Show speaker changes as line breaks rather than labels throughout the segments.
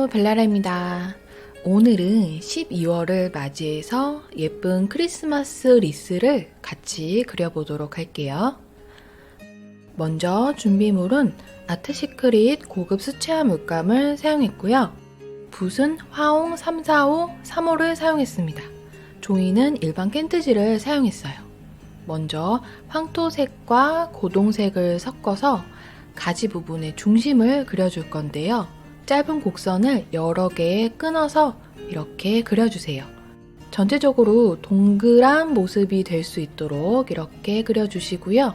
안녕하세요, 벨라라입니다. 오늘은 12월을 맞이해서 예쁜 크리스마스 리스를 같이 그려보도록 할게요. 먼저 준비물은 아트시크릿 고급 수채화 물감을 사용했고요. 붓은 화홍 345, 3호를 사용했습니다. 종이는 일반 켄트지를 사용했어요. 먼저 황토색과 고동색을 섞어서 가지 부분의 중심을 그려줄 건데요. 짧은 곡선을 여러 개 끊어서 이렇게 그려주세요. 전체적으로 동그란 모습이 될 수 있도록 이렇게 그려주시고요.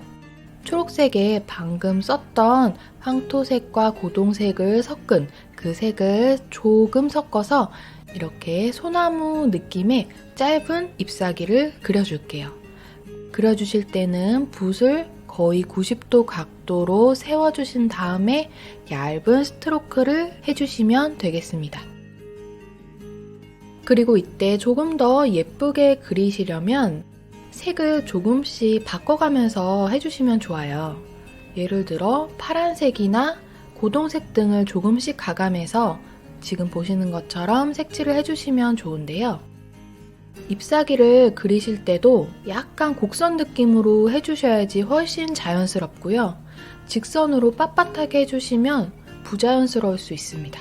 초록색에 방금 썼던 황토색과 고동색을 섞은 그 색을 조금 섞어서 이렇게 소나무 느낌의 짧은 잎사귀를 그려줄게요. 그려주실 때는 붓을 거의 90도 각도로 세워주신 다음에 얇은 스트로크를 해주시면 되겠습니다. 그리고 이때 조금 더 예쁘게 그리시려면 색을 조금씩 바꿔가면서 해주시면 좋아요. 예를 들어 파란색이나 고동색 등을 조금씩 가감해서 지금 보시는 것처럼 색칠을 해주시면 좋은데요. 잎사귀를 그리실 때도 약간 곡선 느낌으로 해주셔야지 훨씬 자연스럽고요. 직선으로 빳빳하게 해주시면 부자연스러울 수 있습니다.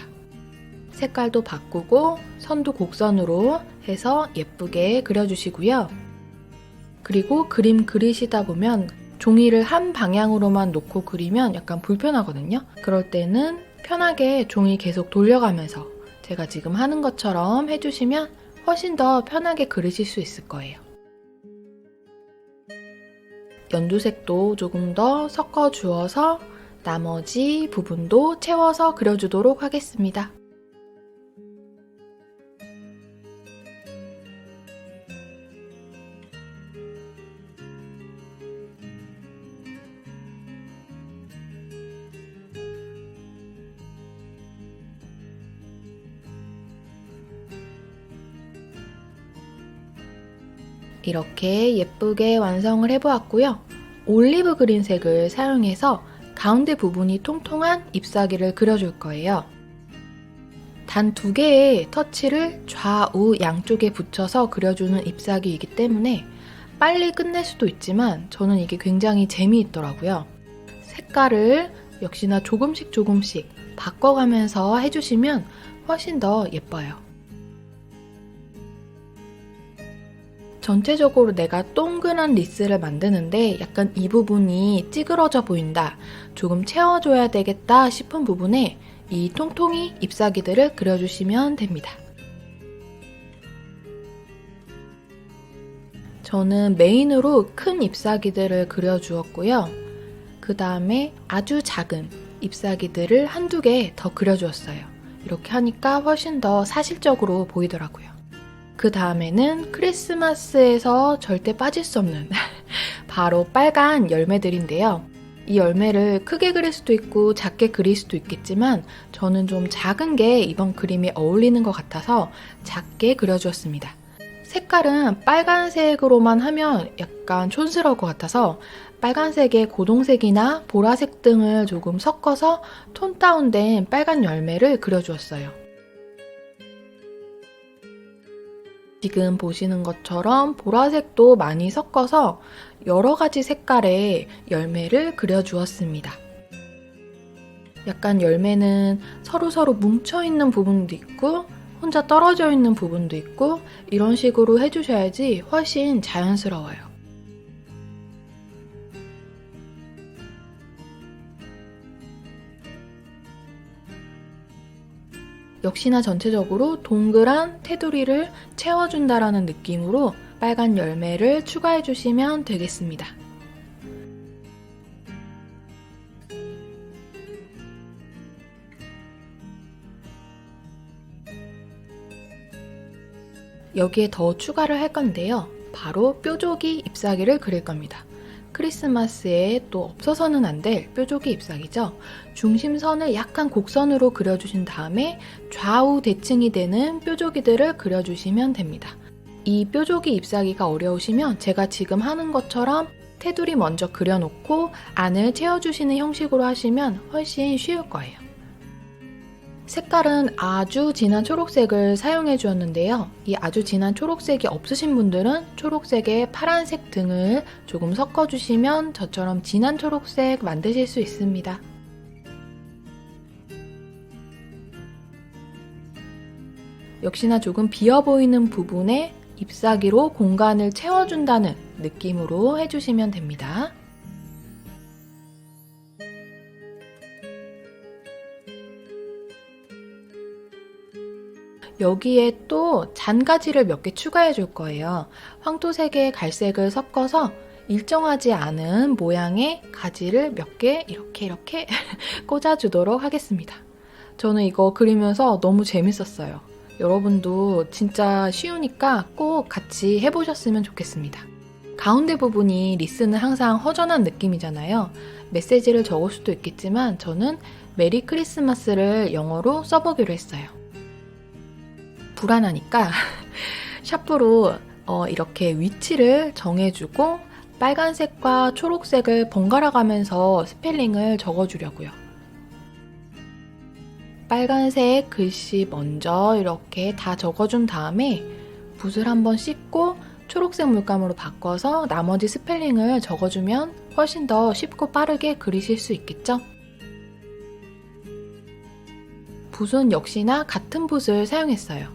색깔도 바꾸고 선도 곡선으로 해서 예쁘게 그려주시고요. 그리고 그림 그리시다 보면 종이를 한 방향으로만 놓고 그리면 약간 불편하거든요. 그럴 때는 편하게 종이 계속 돌려가면서 제가 지금 하는 것처럼 해주시면 훨씬 더 편하게 그리실 수 있을 거예요. 연두색도 조금 더 섞어 주어서 나머지 부분도 채워서 그려주도록 하겠습니다. 이렇게 예쁘게 완성을 해보았고요. 올리브 그린색을 사용해서 가운데 부분이 통통한 잎사귀를 그려줄 거예요. 단 2개의 터치를 좌우 양쪽에 붙여서 그려주는 잎사귀이기 때문에 빨리 끝낼 수도 있지만 저는 이게 굉장히 재미있더라고요. 색깔을 역시나 조금씩 바꿔가면서 해주시면 훨씬 더 예뻐요. 전체적으로 내가 동그란 리스를 만드는데 약간 이 부분이 찌그러져 보인다, 조금 채워줘야 되겠다 싶은 부분에 이 통통이 잎사귀들을 그려주시면 됩니다. 저는 메인으로 큰 잎사귀들을 그려주었고요. 그 다음에 아주 작은 잎사귀들을 한두 개 더 그려주었어요. 이렇게 하니까 훨씬 더 사실적으로 보이더라고요. 그 다음에는 크리스마스에서 절대 빠질 수 없는 바로 빨간 열매들인데요. 이 열매를 크게 그릴 수도 있고 작게 그릴 수도 있겠지만 저는 좀 작은 게 이번 그림에 어울리는 것 같아서 작게 그려주었습니다. 색깔은 빨간색으로만 하면 약간 촌스러울 것 같아서 빨간색에 고동색이나 보라색 등을 조금 섞어서 톤 다운된 빨간 열매를 그려주었어요. 지금 보시는 것처럼 보라색도 많이 섞어서 여러 가지 색깔의 열매를 그려주었습니다. 약간 열매는 서로 뭉쳐있는 부분도 있고 혼자 떨어져 있는 부분도 있고 이런 식으로 해주셔야지 훨씬 자연스러워요. 역시나 전체적으로 동그란 테두리를 채워준다라는 느낌으로 빨간 열매를 추가해주시면 되겠습니다. 여기에 더 추가를 할 건데요. 바로 뾰족이 잎사귀를 그릴 겁니다. 크리스마스에 또 없어서는 안 될 뾰족이 잎사귀죠. 중심선을 약간 곡선으로 그려주신 다음에 좌우 대칭이 되는 뾰족이들을 그려주시면 됩니다. 이 뾰족이 잎사귀가 어려우시면 제가 지금 하는 것처럼 테두리 먼저 그려놓고 안을 채워주시는 형식으로 하시면 훨씬 쉬울 거예요. 색깔은 아주 진한 초록색을 사용해 주었는데요. 이 아주 진한 초록색이 없으신 분들은 초록색에 파란색 등을 조금 섞어 주시면 저처럼 진한 초록색 만드실 수 있습니다. 역시나 조금 비어 보이는 부분에 잎사귀로 공간을 채워준다는 느낌으로 해주시면 됩니다. 여기에 또 잔가지를 몇 개 추가해 줄 거예요. 황토색에 갈색을 섞어서 일정하지 않은 모양의 가지를 몇 개 이렇게 꽂아주도록 하겠습니다. 저는 이거 그리면서 너무 재밌었어요. 여러분도 진짜 쉬우니까 꼭 같이 해보셨으면 좋겠습니다. 가운데 부분이 리스는 항상 허전한 느낌이잖아요. 메시지를 적을 수도 있겠지만 저는 메리 크리스마스를 영어로 써보기로 했어요. 불안하니까 샤프로 이렇게 위치를 정해주고 빨간색과 초록색을 번갈아 가면서 스펠링을 적어주려고요. 빨간색 글씨 먼저 이렇게 다 적어준 다음에 붓을 한번 씻고 초록색 물감으로 바꿔서 나머지 스펠링을 적어주면 훨씬 더 쉽고 빠르게 그리실 수 있겠죠? 붓은 역시나 같은 붓을 사용했어요.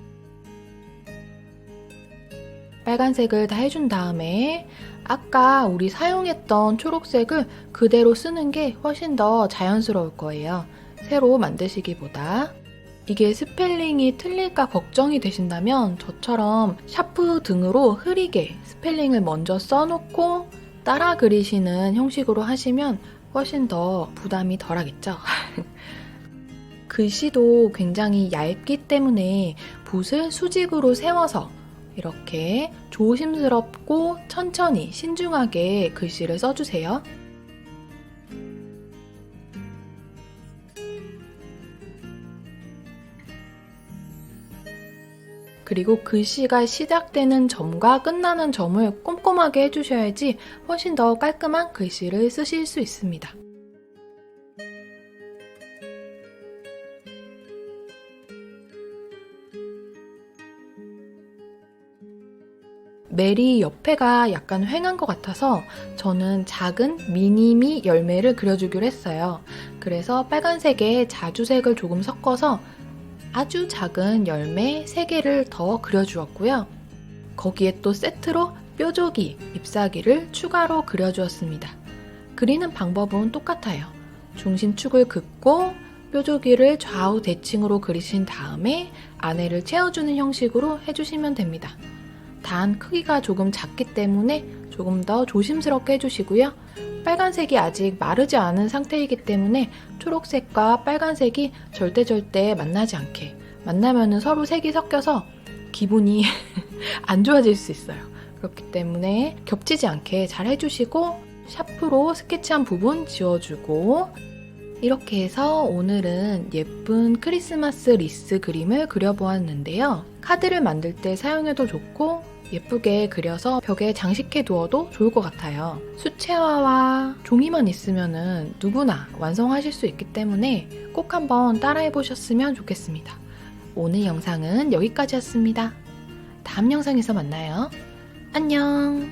빨간색을 다 해준 다음에 아까 우리 사용했던 초록색을 그대로 쓰는 게 훨씬 더 자연스러울 거예요. 새로 만드시기보다. 이게 스펠링이 틀릴까 걱정이 되신다면 저처럼 샤프 등으로 흐리게 스펠링을 먼저 써놓고 따라 그리시는 형식으로 하시면 훨씬 더 부담이 덜하겠죠? 글씨도 굉장히 얇기 때문에 붓을 수직으로 세워서 이렇게 조심스럽고 천천히 신중하게 글씨를 써주세요. 그리고 글씨가 시작되는 점과 끝나는 점을 꼼꼼하게 해주셔야지 훨씬 더 깔끔한 글씨를 쓰실 수 있습니다. 메리 옆에가 약간 휑한 것 같아서 저는 작은 미니미 열매를 그려주기로 했어요. 그래서 빨간색에 자주색을 조금 섞어서 아주 작은 열매 3개를 더 그려주었고요. 거기에 또 세트로 뾰족이, 잎사귀를 추가로 그려주었습니다. 그리는 방법은 똑같아요. 중심축을 긋고 뾰족이를 좌우 대칭으로 그리신 다음에 안에를 채워주는 형식으로 해주시면 됩니다. 단 크기가 조금 작기 때문에 조금 더 조심스럽게 해주시고요. 빨간색이 아직 마르지 않은 상태이기 때문에 초록색과 빨간색이 절대 만나지 않게, 만나면 서로 색이 섞여서 기분이 안 좋아질 수 있어요. 그렇기 때문에 겹치지 않게 잘 해주시고 샤프로 스케치한 부분 지워주고, 이렇게 해서 오늘은 예쁜 크리스마스 리스 그림을 그려보았는데요. 카드를 만들 때 사용해도 좋고 예쁘게 그려서 벽에 장식해 두어도 좋을 것 같아요. 수채화와 종이만 있으면 누구나 완성하실 수 있기 때문에 꼭 한번 따라해 보셨으면 좋겠습니다. 오늘 영상은 여기까지였습니다. 다음 영상에서 만나요. 안녕!